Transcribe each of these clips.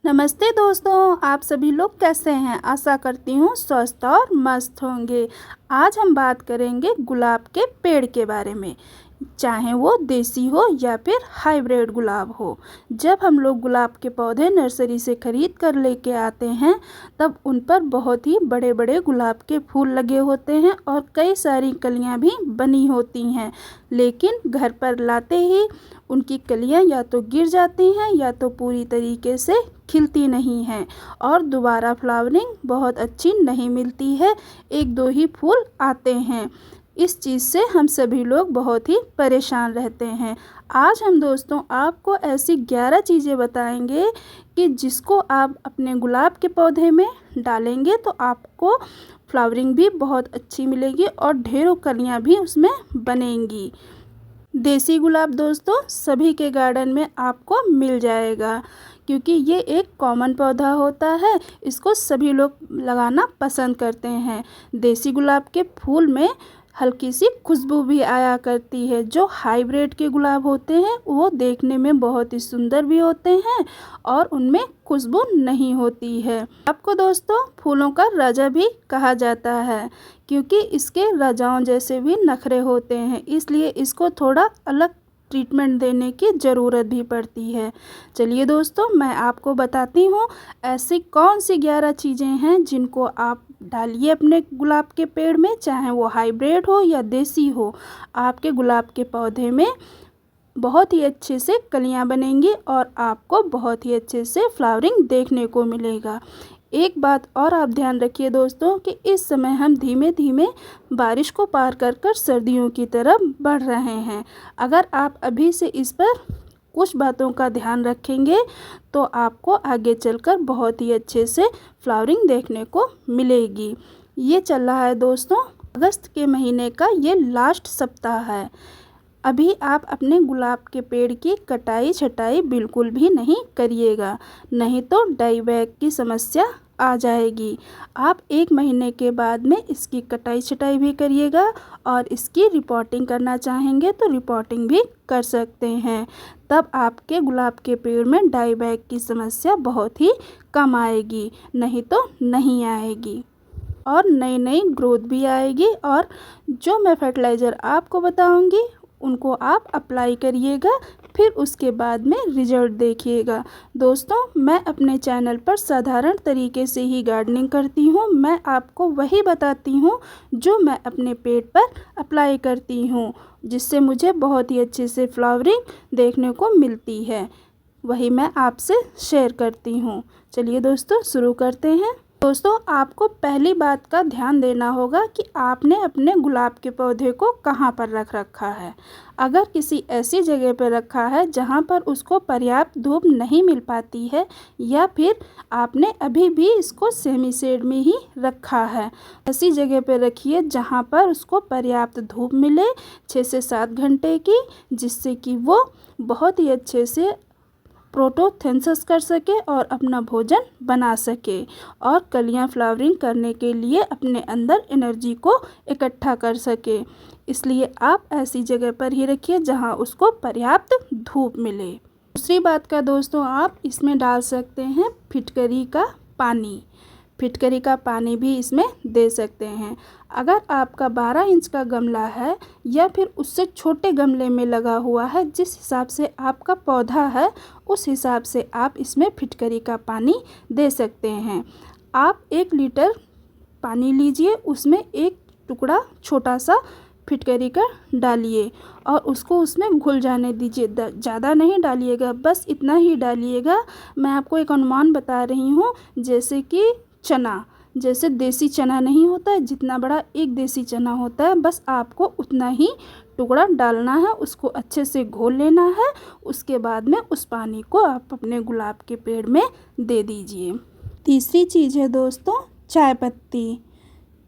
नमस्ते दोस्तों, आप सभी लोग कैसे हैं। आशा करती हूँ स्वस्थ और मस्त होंगे। आज हम बात करेंगे गुलाब के पेड़ के बारे में, चाहे वो देसी हो या फिर हाइब्रिड गुलाब हो। जब हम लोग गुलाब के पौधे नर्सरी से ख़रीद कर लेके आते हैं तब उन पर बहुत ही बड़े बड़े गुलाब के फूल लगे होते हैं और कई सारी कलियां भी बनी होती हैं, लेकिन घर पर लाते ही उनकी कलियां या तो गिर जाती हैं या तो पूरी तरीके से खिलती नहीं हैं और दोबारा फ्लावरिंग बहुत अच्छी नहीं मिलती है। एक दो ही फूल आते हैं। इस चीज़ से हम सभी लोग बहुत ही परेशान रहते हैं। आज हम दोस्तों आपको ऐसी 11 चीज़ें बताएंगे कि जिसको आप अपने गुलाब के पौधे में डालेंगे तो आपको फ्लावरिंग भी बहुत अच्छी मिलेगी और ढेरों कलियां भी उसमें बनेंगी। देसी गुलाब दोस्तों सभी के गार्डन में आपको मिल जाएगा, क्योंकि ये एक कॉमन पौधा होता है। इसको सभी लोग लगाना पसंद करते हैं। देसी गुलाब के फूल में हल्की सी खुशबू भी आया करती है। जो हाइब्रिड के गुलाब होते हैं वो देखने में बहुत ही सुंदर भी होते हैं और उनमें खुशबू नहीं होती है। आपको दोस्तों फूलों का राजा भी कहा जाता है, क्योंकि इसके राजाओं जैसे भी नखरे होते हैं, इसलिए इसको थोड़ा अलग ट्रीटमेंट देने की ज़रूरत भी पड़ती है। चलिए दोस्तों मैं आपको बताती हूँ ऐसी कौन सी 11 चीज़ें हैं जिनको आप डालिए अपने गुलाब के पेड़ में, चाहे वो हाइब्रिड हो या देसी हो। आपके गुलाब के पौधे में बहुत ही अच्छे से कलियां बनेंगी और आपको बहुत ही अच्छे से फ्लावरिंग देखने को मिलेगा। एक बात और आप ध्यान रखिए दोस्तों कि इस समय हम धीमे धीमे बारिश को पार कर कर सर्दियों की तरफ बढ़ रहे हैं। अगर आप अभी से इस पर कुछ बातों का ध्यान रखेंगे तो आपको आगे चलकर बहुत ही अच्छे से फ्लावरिंग देखने को मिलेगी। ये चल रहा है दोस्तों अगस्त के महीने का ये लास्ट सप्ताह है। अभी आप अपने गुलाब के पेड़ की कटाई छटाई बिल्कुल भी नहीं करिएगा, नहीं तो डाई बैग की समस्या आ जाएगी। आप 1 महीने के बाद में इसकी कटाई छटाई भी करिएगा और इसकी रिपोर्टिंग करना चाहेंगे तो रिपोर्टिंग भी कर सकते हैं। तब आपके गुलाब के पेड़ में डाई बैग की समस्या बहुत ही कम आएगी, नहीं तो नहीं आएगी और नई नई ग्रोथ भी आएगी। और जो मैं फर्टिलाइज़र आपको बताऊंगी उनको आप अप्लाई करिएगा, फिर उसके बाद में रिजल्ट देखिएगा। दोस्तों मैं अपने चैनल पर साधारण तरीके से ही गार्डनिंग करती हूँ। मैं आपको वही बताती हूँ जो मैं अपने पेड़ पर अप्लाई करती हूँ, जिससे मुझे बहुत ही अच्छे से फ्लावरिंग देखने को मिलती है। वही मैं आपसे शेयर करती हूँ। चलिए दोस्तों शुरू करते हैं। दोस्तों आपको पहली बात का ध्यान देना होगा कि आपने अपने गुलाब के पौधे को कहाँ पर रख रखा है। अगर किसी ऐसी जगह पर रखा है जहाँ पर उसको पर्याप्त धूप नहीं मिल पाती है, या फिर आपने अभी भी इसको सेमी शेड में ही रखा है, ऐसी जगह पर रखिए जहाँ पर उसको पर्याप्त धूप मिले 6 से 7 घंटे की, जिससे कि वो बहुत ही अच्छे से फोटोसिंथेसिस कर सके और अपना भोजन बना सके और कलियां फ्लावरिंग करने के लिए अपने अंदर एनर्जी को इकट्ठा कर सके। इसलिए आप ऐसी जगह पर ही रखिए जहां उसको पर्याप्त धूप मिले। दूसरी बात का दोस्तों आप इसमें डाल सकते हैं फिटकरी का पानी। फिटकरी का पानी भी इसमें दे सकते हैं। अगर आपका 12 इंच का गमला है या फिर उससे छोटे गमले में लगा हुआ है, जिस हिसाब से आपका पौधा है उस हिसाब से आप इसमें फिटकरी का पानी दे सकते हैं। आप 1 लीटर पानी लीजिए, उसमें एक टुकड़ा छोटा सा फिटकरी का डालिए और उसको उसमें घुल जाने दीजिए। ज़्यादा नहीं डालिएगा, बस इतना ही डालिएगा। मैं आपको एक अनुमान बता रही हूँ, जैसे कि चना, जैसे देसी चना नहीं होता है, जितना बड़ा एक देसी चना होता है, बस आपको उतना ही टुकड़ा डालना है। उसको अच्छे से घोल लेना है। उसके बाद में उस पानी को आप अपने गुलाब के पेड़ में दे दीजिए। तीसरी चीज़ है दोस्तों चाय पत्ती।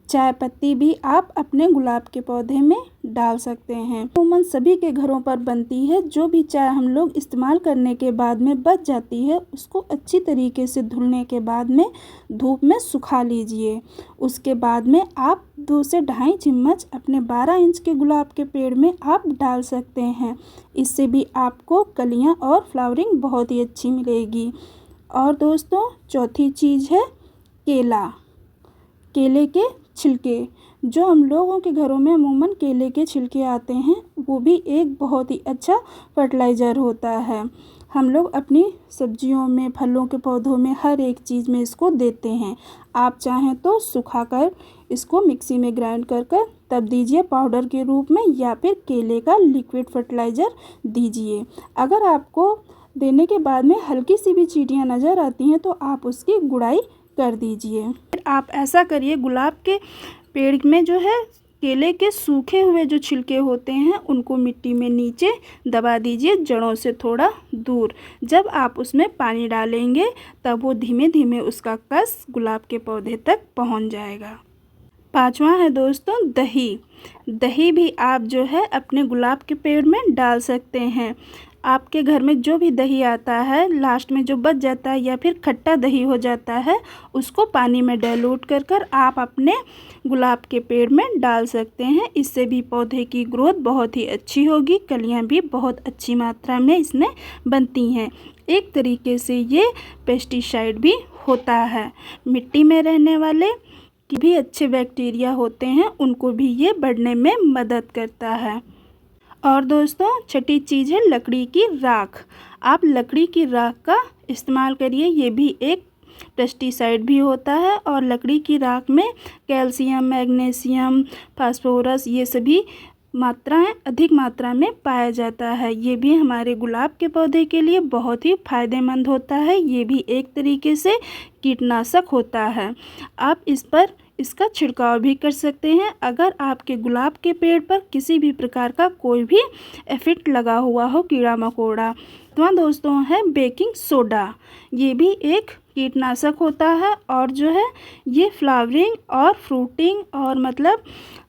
चाय पत्ती भी आप अपने गुलाब के पौधे में डाल सकते हैं। अमूमन सभी के घरों पर बनती है। जो भी चाय हम लोग इस्तेमाल करने के बाद में बच जाती है, उसको अच्छी तरीके से धुलने के बाद में धूप में सुखा लीजिए। उसके बाद में आप 2 से ढाई चम्मच अपने 12 इंच के गुलाब के पेड़ में आप डाल सकते हैं। इससे भी आपको कलियां और फ्लावरिंग बहुत ही अच्छी मिलेगी। और दोस्तों चौथी चीज़ है केला, केले के छिलके। जो हम लोगों के घरों में अमूमन केले के छिलके आते हैं वो भी एक बहुत ही अच्छा फर्टिलाइज़र होता है। हम लोग अपनी सब्जियों में, फलों के पौधों में, हर एक चीज़ में इसको देते हैं। आप चाहें तो सुखाकर इसको मिक्सी में ग्राइंड कर तब दीजिए पाउडर के रूप में, या फिर केले का लिक्विड फर्टिलाइज़र दीजिए। अगर आपको देने के बाद में हल्की सी भी चींटियाँ नज़र आती हैं तो आप उसकी गुड़ाई कर दीजिए। फिर आप ऐसा करिए, गुलाब के पेड़ में जो है केले के सूखे हुए जो छिलके होते हैं उनको मिट्टी में नीचे दबा दीजिए, जड़ों से थोड़ा दूर। जब आप उसमें पानी डालेंगे तब वो धीमे धीमे उसका कस गुलाब के पौधे तक पहुंच जाएगा। पांचवा है दोस्तों दही। दही भी आप जो है अपने गुलाब के पेड़ में डाल सकते हैं। आपके घर में जो भी दही आता है, लास्ट में जो बच जाता है या फिर खट्टा दही हो जाता है, उसको पानी में डाइल्यूट कर आप अपने गुलाब के पेड़ में डाल सकते हैं। इससे भी पौधे की ग्रोथ बहुत ही अच्छी होगी, कलियां भी बहुत अच्छी मात्रा में इसमें बनती हैं। एक तरीके से ये पेस्टिसाइड भी होता है। मिट्टी में रहने वाले भी अच्छे बैक्टीरिया होते हैं, उनको भी ये बढ़ने में मदद करता है। और दोस्तों छठी चीज़ है लकड़ी की राख। आप लकड़ी की राख का इस्तेमाल करिए, ये भी एक पेस्टिसाइड भी होता है और लकड़ी की राख में कैल्शियम, मैग्नीशियम, फास्फोरस ये सभी मात्राएं अधिक मात्रा में पाया जाता है। ये भी हमारे गुलाब के पौधे के लिए बहुत ही फायदेमंद होता है। ये भी एक तरीके से कीटनाशक होता है। आप इस पर इसका छिड़काव भी कर सकते हैं अगर आपके गुलाब के पेड़ पर किसी भी प्रकार का कोई भी इफेक्ट लगा हुआ हो, कीड़ा मकोड़ा। तो दोस्तों है बेकिंग सोडा। ये भी एक कीटनाशक होता है और जो है ये फ्लावरिंग और फ्रूटिंग और मतलब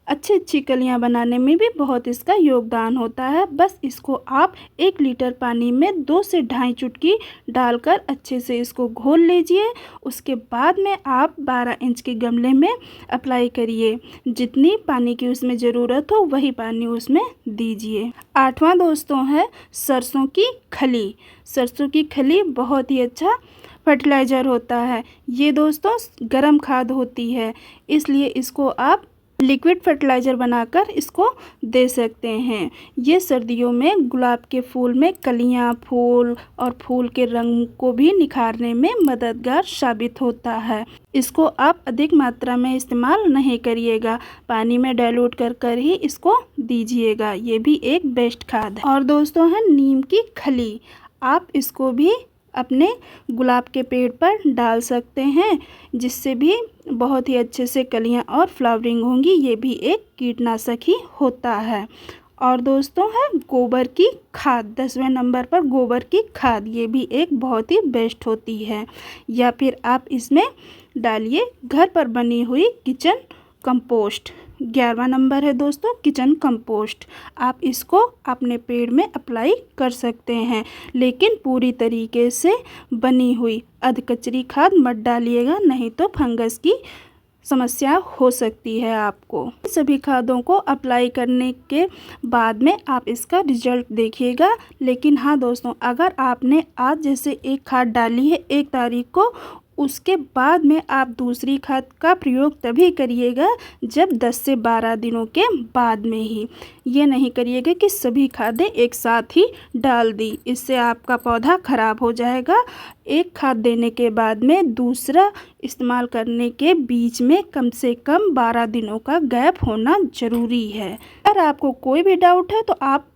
अच्छी कलियां बनाने में भी बहुत इसका योगदान होता है। बस इसको आप 1 लीटर पानी में 2 से 2.5 चुटकी डालकर अच्छे से इसको घोल लीजिए। उसके बाद में आप 12 इंच के गमले में अप्लाई करिए। जितनी पानी की उसमें ज़रूरत हो वही पानी उसमें दीजिए। 8वां दोस्तों है सरसों की खली। सरसों की खली बहुत ही अच्छा फर्टिलाइज़र होता है। ये दोस्तों गर्म खाद होती है, इसलिए इसको आप लिक्विड फर्टिलाइज़र बनाकर इसको दे सकते हैं। ये सर्दियों में गुलाब के फूल में कलियां, फूल और फूल के रंग को भी निखारने में मददगार साबित होता है। इसको आप अधिक मात्रा में इस्तेमाल नहीं करिएगा, पानी में डाइल्यूट कर ही इसको दीजिएगा। ये भी एक बेस्ट खाद है। और दोस्तों है नीम की खली। आप इसको भी अपने गुलाब के पेड़ पर डाल सकते हैं, जिससे भी बहुत ही अच्छे से कलियां और फ्लावरिंग होंगी। ये भी एक कीटनाशक ही होता है। और दोस्तों है गोबर की खाद। 10वें नंबर पर गोबर की खाद। ये भी एक बहुत ही बेस्ट होती है। या फिर आप इसमें डालिए घर पर बनी हुई किचन कंपोस्ट। 11वां नंबर है दोस्तों किचन कंपोस्ट। आप इसको अपने पेड़ में अप्लाई कर सकते हैं, लेकिन पूरी तरीके से बनी हुई अधकचरी खाद मत डालिएगा, नहीं तो फंगस की समस्या हो सकती है आपको। सभी खादों को अप्लाई करने के बाद में आप इसका रिजल्ट देखिएगा। लेकिन हाँ दोस्तों, अगर आपने आज जैसे एक खाद डाली है 1 तारीख को, उसके बाद में आप दूसरी खाद का प्रयोग तभी करिएगा जब 10 से 12 दिनों के बाद में ही। ये नहीं करिएगा कि सभी खादें एक साथ ही डाल दी, इससे आपका पौधा खराब हो जाएगा। एक खाद देने के बाद में दूसरा इस्तेमाल करने के बीच में कम से कम 12 दिनों का गैप होना ज़रूरी है। अगर आपको कोई भी डाउट है तो आप